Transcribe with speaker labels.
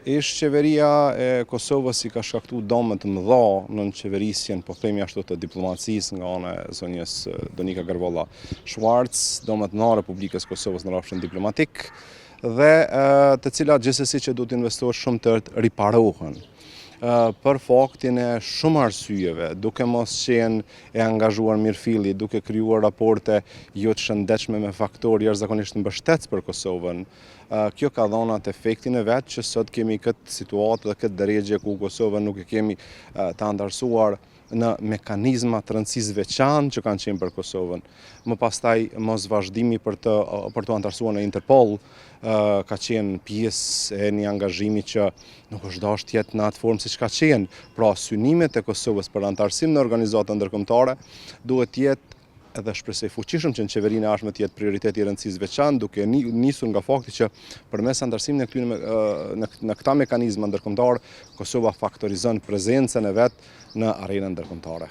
Speaker 1: Ish qeveria e Kosovës i ka shkaktu dëme të mëdha në qeverisjen, po themi ashtu, të diplomacisë nga ana e zonjës Donika Garvolla Schwarz, dëme të mëdha Republikës Kosovës në rrafshin diplomatik, dhe të cilat gjithsesi që duhet investohet shumë të riparohen. Për faktin e shumë arsyeve, duke mos qenë e angazhuar mirëfilli, duke krijuar raporte jo të shëndetshme me faktorë jashtëzakonisht mbështetës për Kosovën, kjo ka dhënë atë efektin e vet që sot kemi këtë situatë dhe këtë drejgje ku Kosovën nuk e kemi të antarësuar në mekanizma të rëndësisë veçantë që kanë qenë për Kosovën. Më pastaj mos vazhdimi për të antarësuar në Interpol ka qenë pjesë e një angazhimi që nuk është dashur të jetë në atë formë siç ka qenë. Pra synimet e Kosovës për antarësim në organizata ndërkombëtare duhet të jetë edhe shpresoj fuqishëm që në qeverinë e ardhshme të jetë prioritet i rëndësisë veçantë, duke nisur nga fakti që përmes antarësimit në këta mekanizma ndërkombëtar, Kosova faktorizon prezencën e vet në arenën ndërkombëtare.